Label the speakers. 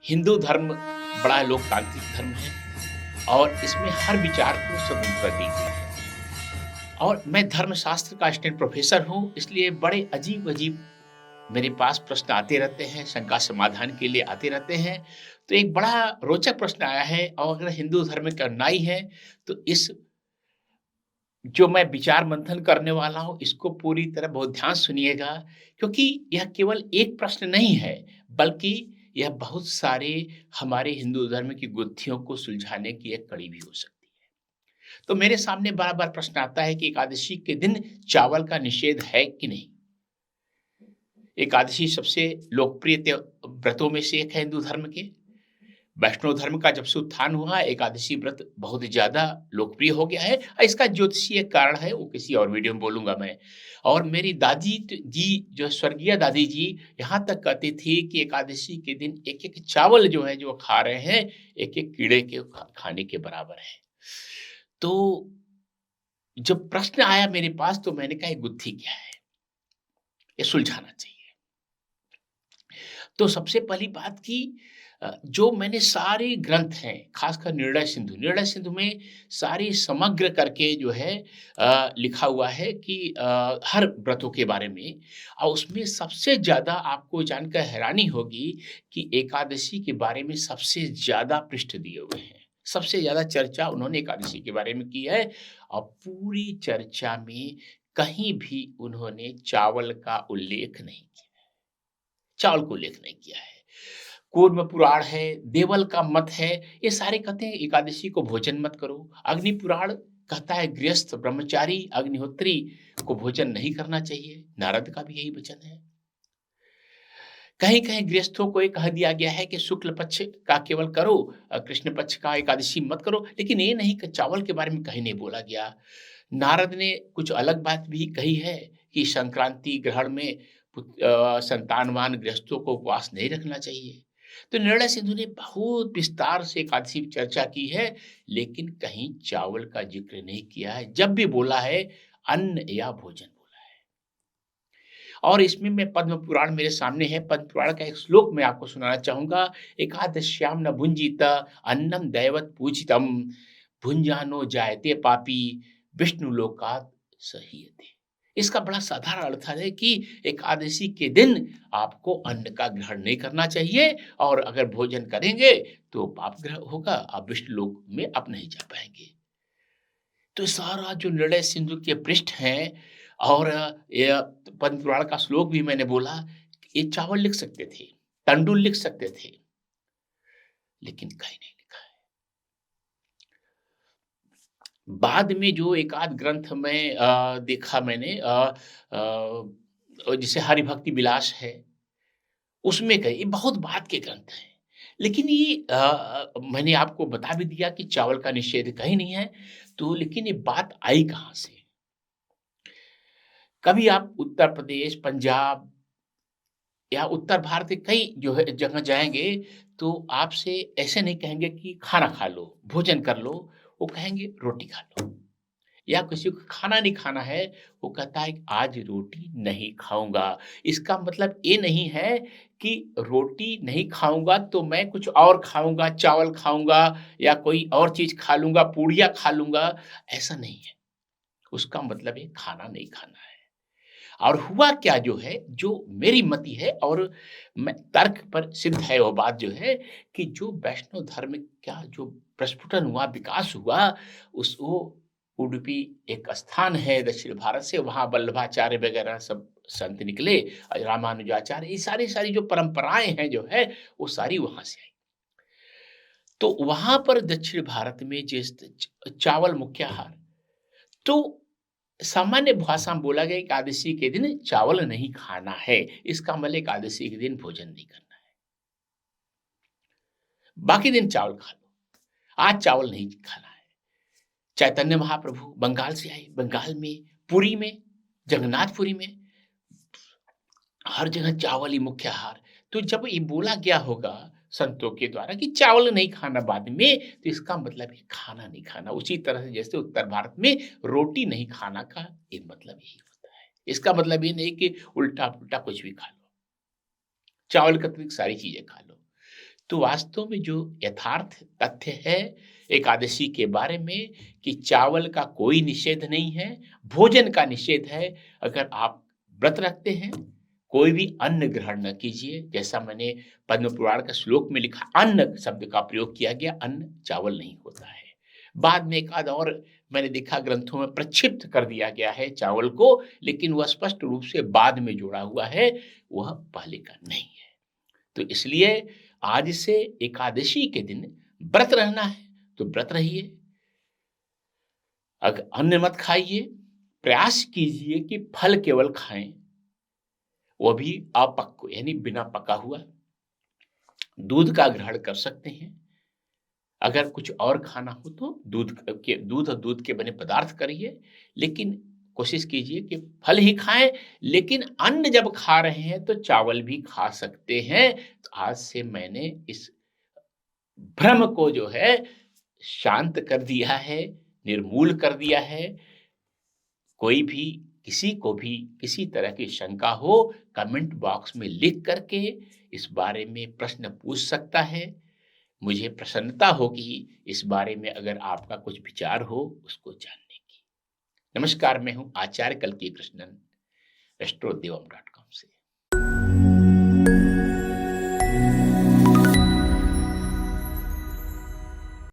Speaker 1: हिंदू धर्म बड़ा लोकतांत्रिक धर्म है और इसमें हर विचार को स्वतंत्रता दी गई है। और मैं धर्मशास्त्र का असिस्टेंट प्रोफेसर हूँ, इसलिए बड़े अजीब-अजीब मेरे पास प्रश्न आते रहते हैं, शंका समाधान के लिए आते रहते हैं। तो एक बड़ा रोचक प्रश्न आया है और अगर हिंदू धर्म के अनुयायी हैं, तो इस जो मैं विचार मंथन करने वाला हूँ, इसको पूरी तरह बहुत ध्यान सुनिएगा, क्योंकि यह केवल एक प्रश्न नहीं है, बल्कि यह बहुत सारे हमारे हिंदू धर्म की गुत्थियों को सुलझाने की एक कड़ी भी हो सकती है। तो मेरे सामने बार-बार प्रश्न आता है कि एकादशी के दिन चावल का निषेध है कि नहीं? एकादशी सबसे लोकप्रिय व्रतों में से एक है हिंदू धर्म के। वैष्णव धर्म का जब से उत्थान हुआ, एकादशी व्रत बहुत ज़्यादा लोकप्रिय हो गया है। इसका ज्योतिषीय कारण है, वो किसी और वीडियो में बोलूँगा मैं। और मेरी दादी जी, जो स्वर्गीय दादी जी, यहाँ तक कहती थी कि एकादशी के दिन एक-एक चावल जो है, जो खा रहे हैं, एक-एक कीड़े के खाने के बराबर है। तो जब प्रश्न आया मेरे पास, तो मैंने कहा, ये गुत्थी क्या है? ये सुलझाना चाहिए। तो सबसे पहली बात कि जो मैंने सारे ग्रंथ हैं, खासकर निर्णय सिंधु में सारी समग्र करके जो है लिखा हुआ है कि हर व्रतों के बारे में। और उसमें सबसे ज़्यादा आपको जानकर हैरानी होगी कि एकादशी के बारे में सबसे ज़्यादा पृष्ठ दिए हुए हैं। सबसे ज़्यादा चर्चा उन्होंने एकादशी के बारे में की है और पूरी चर्चा में कहीं भी उन्होंने चावल का उल्लेख नहीं किया। चावल को उल्लेख नहीं किया है। कूर्म पुराण है, देवल का मत है, ये सारे कहते हैं एकादशी को भोजन मत करो। अग्नि पुराण कहता है गृहस्थ ब्रह्मचारी अग्निहोत्री को भोजन नहीं करना चाहिए। नारद का भी यही वचन है। कहीं-कहीं गृहस्थों को ये कह दिया गया है कि शुक्ल पक्ष का केवल करो, कृष्ण पक्ष का एकादशी मत करो, लेकिन ये नहीं कि चावल के बारे में कहीं नहीं बोला गया। नारद ने कुछ अलग बात भी कही है कि संक्रांति ग्रहण में संतानवान गृहस्थों को उपवास नहीं रखना चाहिए। तो निर्णय सिंधु ने बहुत विस्तार से एकादशी की चर्चा की है, लेकिन कहीं चावल का जिक्र नहीं किया है। जब भी बोला है, अन्न या भोजन बोला है। और इसमें मैं पद्म पुराण मेरे सामने है, पद्म पुराण का एक श्लोक मैं आपको सुनाना चाहूँगा। एकादश्याम न भुंजीत अन्नम दैवत पूजितम भुंजानो जायते पापी विष्णु लोकात् सहीयते। इसका बड़ा साधारण अर्थ है कि एकादशी के दिन आपको अन्न का ग्रहण नहीं करना चाहिए और अगर भोजन करेंगे तो पाप ग्रह होगा, आप विष्णु लोक में आप नहीं जा पाएँगे। तो सारा जो निर्णय सिंधु के पृष्ठ हैं और ये पद्म पुराण का श्लोक भी मैंने बोला, ये चावल लिख सकते थे, तंडुल लिख सकते थे, लेकिन कहीं नहीं लिखा है। बाद में जो एकाध ग्रंथ में देखा मैंने जैसे हरिभक्ति विलास है, उसमें कई ये बहुत बाद के ग्रंथ हैं। लेकिन ये मैंने आपको बता भी दिया कि चावल का निषेध कहीं नहीं है, तो लेकिन ये बात आई कहाँ से? कभी आप उत्तर प्रदेश, पंजाब या उत्तर भारत के कई जो है जगह जाएँगे, तो आपसे ऐसे नहीं कहेंगे कि खाना खा लो, भोजन कर लो, वो कहेंगे रोटी खा लो। या किसी को खाना नहीं खाना है, वो कहता है आज रोटी नहीं खाऊँगा। इसका मतलब ये नहीं है कि रोटी नहीं खाऊँगा तो मैं कुछ और खाऊँगा, चावल खाऊँगा या कोई और चीज़ खा लूँगा, पूड़ियाँ खा लूँगा, ऐसा नहीं है। उसका मतलब है खाना नहीं खाना है। और हुआ क्या जो है, जो मेरी मति है और मैं तर्क पर सिद्ध है वो बात जो है कि जो वैष्णव धर्म का जो प्रस्फुटन हुआ, विकास हुआ, उस वो उडुपी एक स्थान है दक्षिण भारत से, वहाँ वल्लभाचार्य वगैरह सब संत निकले, रामानुजाचार्य, ये सारी जो परंपराएँ हैं जो है, वो सारी वहाँ से आई। तो वहाँ पर दक्षिण भारत में जिस चावल मुख्य आहार, तो सामान्य भाषा में बोला गया एकादशी के दिन चावल नहीं खाना है। इसका मतलब एकादशी के दिन भोजन नहीं करना है। बाकी दिन चावल खा लो। आज चावल नहीं खाना है। चैतन्य महाप्रभु बंगाल से आए। बंगाल में, पुरी में, जगन्नाथपुरी में हर जगह चावल ही मुख्य आहार। तो जब ये बोला गया होगा संतों के द्वारा कि चावल नहीं खाना बाद में, तो इसका मतलब है खाना नहीं खाना। उसी तरह से जैसे उत्तर भारत में रोटी नहीं खाना का एक मतलब यही होता है। इसका मतलब ये नहीं कि उल्टा-पुल्टा कुछ भी खा लो। चावल के अतिरिक्त सारी चीज़ें खा लो। तो वास्तव में जो यथार्थ तथ्य है एकादशी के बारे में कि चावल का कोई निषेध नहीं है, भोजन का निषेध है। अगर आप व्रत रखते हैं, कोई भी अन्न ग्रहण न कीजिए। जैसा मैंने पद्म पुराण का श्लोक में लिखा, अन्न शब्द का प्रयोग किया गया, अन्न चावल नहीं होता है। बाद में एक आध और मैंने देखा ग्रंथों में प्रक्षिप्त कर दिया गया है चावल को, लेकिन वह स्पष्ट रूप से बाद में जोड़ा हुआ है, वह पहले का नहीं है। तो इसलिए आज से एकादशी के दिन व्रत रहना है तो व्रत रहिए। अगर अन्न मत खाइए, प्रयास कीजिए कि फल केवल खाएं, वो भी अपक्व यानी बिना पका हुआ। दूध का ग्रहण कर सकते हैं। अगर कुछ और खाना हो तो दूध और दूध के बने पदार्थ करिए, लेकिन कोशिश कीजिए कि फल ही खाएं। लेकिन अन्न जब खा रहे हैं तो चावल भी खा सकते हैं। तो आज से मैंने इस भ्रम को जो है शांत कर दिया है, निर्मूल कर दिया है। कोई भी किसी को भी किसी तरह की शंका हो, कमेंट बॉक्स में लिख करके इस बारे में प्रश्न पूछ सकता है। मुझे प्रसन्नता होगी इस बारे में अगर आपका कुछ विचार हो उसको जानने की। नमस्कार, मैं हूँ आचार्य कल्की कृष्णन, एस्ट्रोदेवम.com।